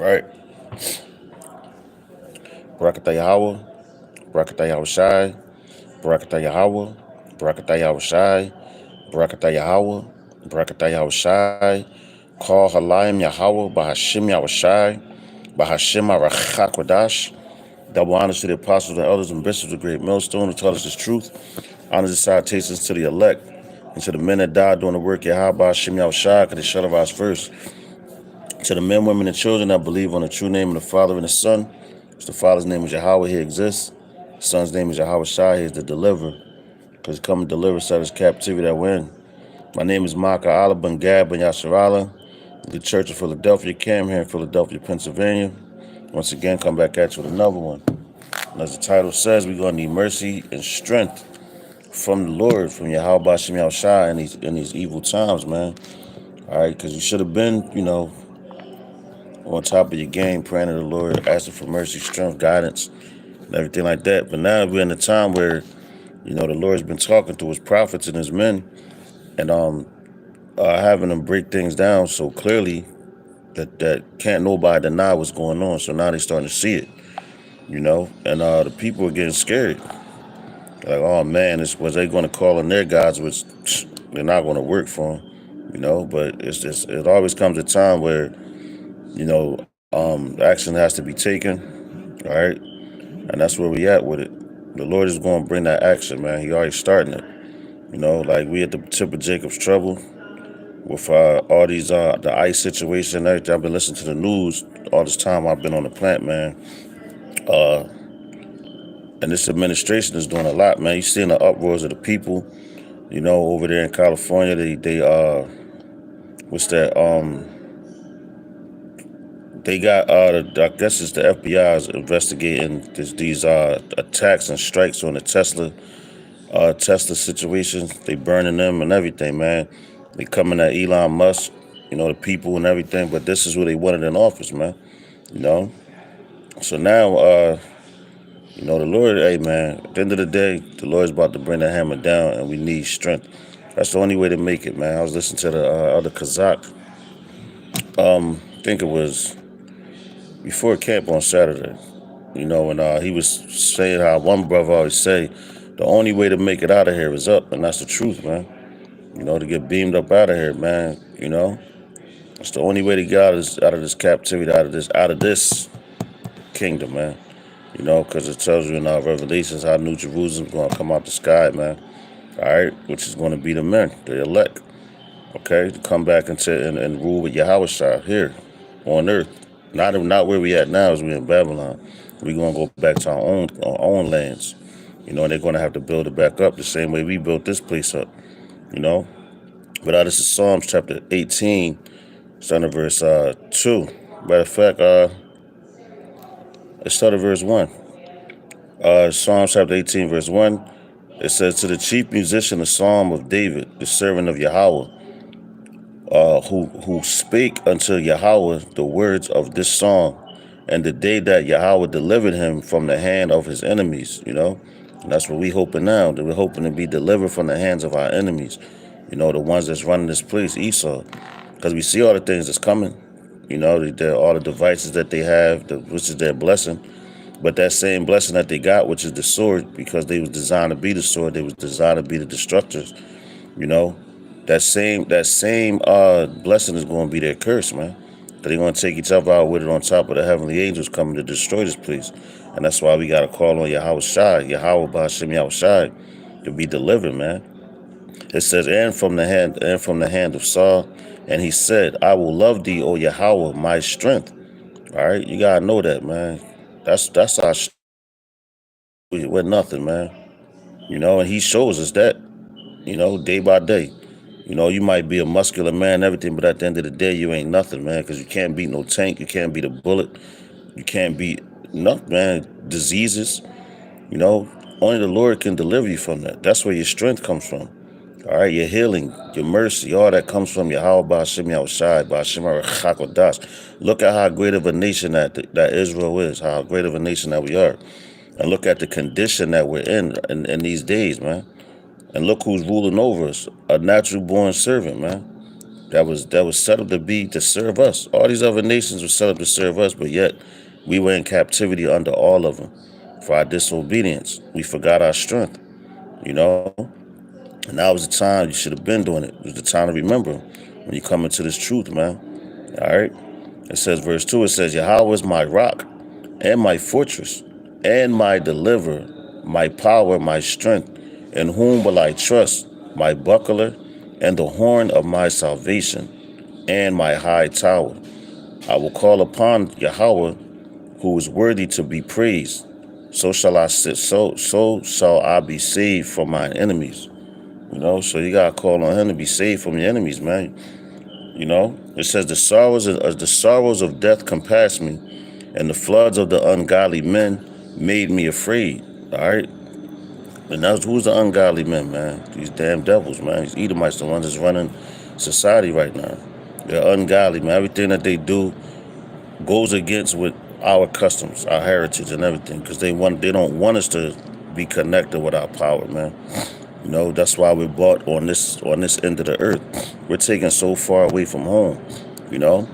right. Barakatah Yahweh, Barakatah Yahweh Shai, Barakatah Yahweh, Barakatah Yahweh Shai, Barakatah Yahweh, Barakatah Yahweh Shai, Call Halayim Yahweh, Bahashim Yahweh Shai, Bahashim Arachakwadash. Double honors to the apostles, the elders, and bishops of the great millstone who taught us this truth. Honors and salutations to the elect and to the men that died doing the work of Yahweh, Bahashim Yahweh Shai, because they shut of us first. To the men, women, and children that believe on the true name of the Father and the Son. The Father's name is Yahweh, he exists. The Son's name is Yahweh Shai, he is the deliverer. Because he come and deliver us out of this captivity that we're in. My name is Maka Allah Ben Gab Ben Yasharala. The Church of Philadelphia Cam here in Philadelphia, Pennsylvania. Once again, come back at you with another one. And as the title says, we're going to need mercy and strength from the Lord, from Yahweh Bashem Yahweh Shai in these evil times, man. All right, because you should have been, on top of your game, praying to the Lord, asking for mercy, strength, guidance, and everything like that. But now we're in a time where, the Lord's been talking to his prophets and his men, and having them break things down so clearly that can't nobody deny what's going on. So now they're starting to see it, and the people are getting scared. Like, oh man, was they going to call on their gods, which they're not going to work for them, But it always comes a time where, action has to be taken, all right? And that's where we at with it. The Lord is going to bring that action, man. He already starting it. Like we at the tip of Jacob's trouble with all these the ICE situation and everything. I've been listening to the news all this time I've been on the plant, man. And this administration is doing a lot, man. You seeing the uproars of the people, over there in California. They what's that? They got I guess it's the FBI is investigating these attacks and strikes on the Tesla situations. They burning them and everything, man. They coming at Elon Musk, the people and everything. But this is who they wanted in office, man. So now, the Lord, hey, man. At the end of the day, the Lord's about to bring the hammer down, and we need strength. That's the only way to make it, man. I was listening to the other Kazakh. I think it was before camp on Saturday. And he was saying how one brother always say, the only way to make it out of here is up, and that's the truth, man. To get beamed up out of here, man. It's the only way to get out of this captivity, out of this kingdom, man. Because it tells you in our Revelations how New Jerusalem's going to come out the sky, man. All right, which is going to be the men, the elect. Okay, to come back and rule with Yahweh Shai here on earth. Not where we at now, as we in Babylon. We're going to go back to our own lands. And they're going to have to build it back up the same way we built this place up. But this is Psalms chapter 18, starting at verse 2. Matter of fact, let's start at verse 1. Psalms chapter 18, verse 1. It says, to the chief musician, a psalm of David, the servant of Yahweh, who spake unto Yahweh the words of this song, and the day that Yahweh delivered him from the hand of his enemies, And that's what we hoping now, that we're hoping to be delivered from the hands of our enemies, the ones that's running this place, Esau. Because we see all the things that's coming, all the devices that they have, which is their blessing. But that same blessing that they got, which is the sword, because they was designed to be the sword, they was designed to be the destructors, That same blessing is going to be their curse, man. That they're going to take each other out with it on top of the heavenly angels coming to destroy this place. And that's why we got to call on Yahweh Shai, Yahweh Ba'ashem Yahweh Shai, to be delivered, man. It says, and from the hand of Saul, and he said, I will love thee, O Yahweh, my strength. All right, you got to know that, man. That's our we're nothing, man. And he shows us that, day by day. You might be a muscular man and everything, but at the end of the day, you ain't nothing, man, because you can't beat no tank. You can't beat a bullet. You can't beat nothing, man. Diseases, only the Lord can deliver you from that. That's where your strength comes from. All right, your healing, your mercy, all that comes from Yahweh Ba'ashem Yahweh Shai, Ba'ashem Chakodash. Look at how great of a nation that Israel is, how great of a nation that we are. And look at the condition that we're in these days, man. And look who's ruling over us, a natural born servant, man. that was set up to serve us. All these other nations were set up to serve us, but yet we were in captivity under all of them for our disobedience. We forgot our strength, you know. And now was the time you should have been doing it. It was the time to remember when you come into this truth, man. All right. It says, verse 2, it says, Yahweh is my rock and my fortress and my deliverer, my power, my strength. In whom will I trust? My buckler and the horn of my salvation and my high tower. I will call upon Yahweh, who is worthy to be praised. So shall I sit. So shall I be saved from my enemies. So you gotta call on him to be saved from your enemies, man. It says the sorrows of death compassed me, and the floods of the ungodly men made me afraid. All right, and that's who's the ungodly men, man. These damn devils, man. These Edomites, the ones that's running society right now. They're ungodly, man. Everything that they do goes against with our customs, our heritage, and everything, because they don't want us to be connected with our power, man. That's why we're bought on this end of the earth. We're taken so far away from home, you know.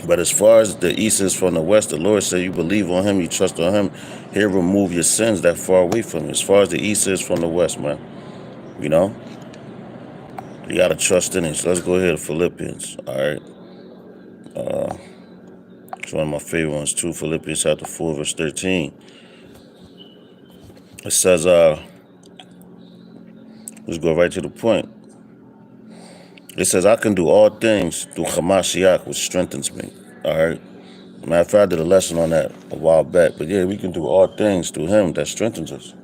But as far as the east is from the west, the Lord said, you believe on him, you trust on him, he'll remove your sins that far away from you. As far as the east is from the west, man, you know, you gotta trust in him. So let's go ahead to Philippians. All right, it's one of my favorite ones too. Philippians chapter 4, verse 13. It says, let's go right to the point. It says, I can do all things through Hamashiach, which strengthens me. All right. Matter of fact, I did a lesson on that a while back. But yeah, we can do all things through him that strengthens us.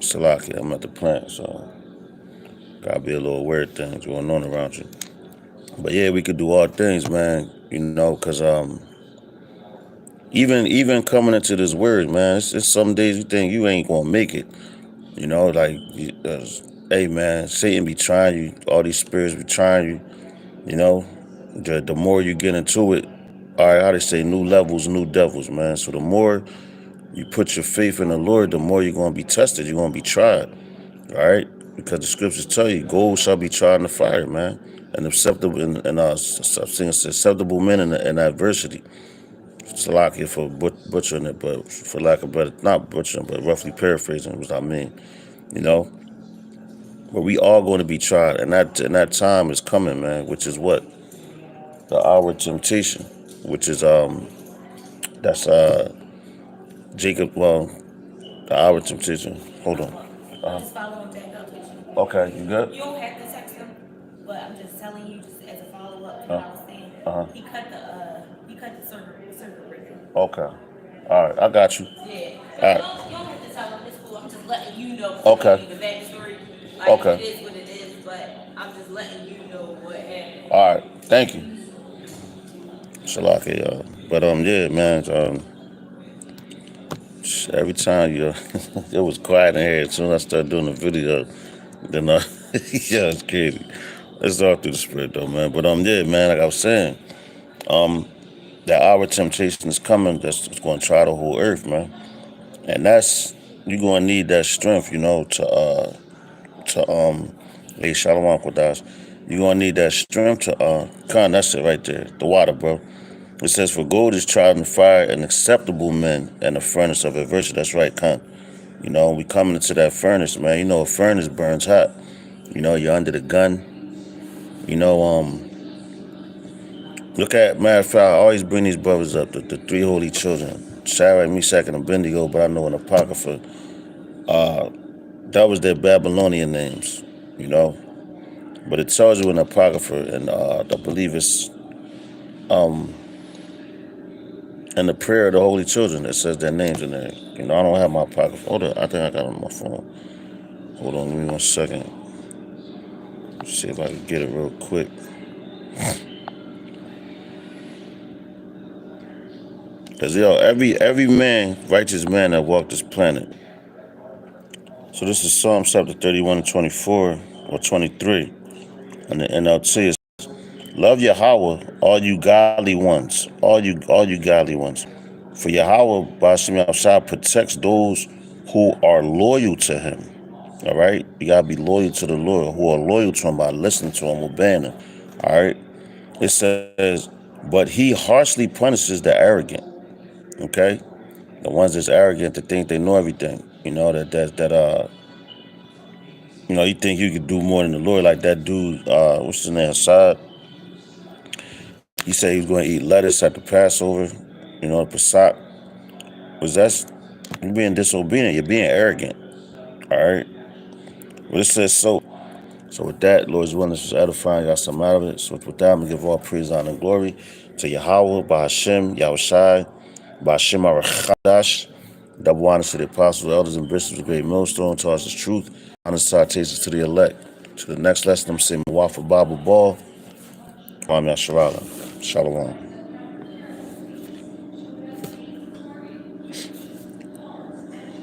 Salaki, I'm at the plant, so gotta be a little weird things going on around you. But yeah, we could do all things, man. Because even coming into this word, man, it's some days you think you ain't gonna make it. Like, hey, man, Satan be trying you. All these spirits be trying you. The more you get into it, all right, how they say, new levels, new devils, man. So the more you put your faith in the Lord, the more you're going to be tested. You're going to be tried, all right? Because the scriptures tell you, gold shall be tried in the fire, man. And acceptable men in adversity. Salakia for butchering it, but for lack of better, not butchering, but roughly paraphrasing what I mean, you know. But we all going to be tried, and that time is coming, man. Which is what? The hour of temptation, which is that's Jacob. Well, the hour of temptation. Hold on. Just following back up with you. Okay, you good? You don't have to text him, but I'm just telling you, just as a follow up to what I was saying. He cut the circuit breaker. Okay. All right, I got you. Yeah. All right. You don't have to tell him. It's cool. I'm just letting you know. Okay. The backstory. Like, Okay. it is what it is, but I'm just letting you know what happened. All right. Thank you. Shalaki, but yeah, man. Every time it was quiet in here. As soon as I started doing the video, then yeah, it's crazy. It's all through the spirit though, man. But yeah, man. Like I was saying, that hour of temptation is coming. That's going to try the whole earth, man. And you're going to need that strength, to hey, Shalom Kodash. You're going to need that strength to that's it right there. The water, bro. It says, for gold is tried in fire, and acceptable men and a furnace of adversity. That's right, Khan. We coming into that furnace, man. A furnace burns hot. You're under the gun. Look at, matter of fact, I always bring these brothers up, the three holy children, Shadrach, Meshach, and Abednego, but I know in Apocrypha, that was their Babylonian names, But it tells you in Apocrypha, and I believe it's in the prayer of the holy children that says their names in there. I don't have my Apocrypha. Hold on, I think I got it on my phone. Hold on, give me 1 second. Let's see if I can get it real quick. Because, every man, righteous man that walked this planet. So this is Psalm chapter 31 and 24, or 23. And the NLT is, love Yahweh, all you godly ones. All you godly ones. For Yahweh, Ba'ashem Yahshua, protects those who are loyal to him. All right, you gotta be loyal to the Lord, who are loyal to Him by listening to Him, obeying Him. All right, it says, but He harshly punishes the arrogant. Okay, the ones that's arrogant that think they know everything. You know you think you could do more than the Lord, like that dude. What's his name? Assad. He said he was going to eat lettuce at the Passover. You know, Pesach. You're being disobedient. You're being arrogant. All right. Well, it says so. So with that, Lord's willing, this was edifying. Got some out of it. So with that, I'm going to give all praise, honor, and glory to Yahweh, Bahashem, Yahushai, Bahashem Arachadash. Double honors to the apostles, elders, and bishops of Great Millstone, taught us the truth. Honor citations to the elect. To the next lesson, I'm saying Wafa Bible Ball. Kwame Yasharala. Shalom.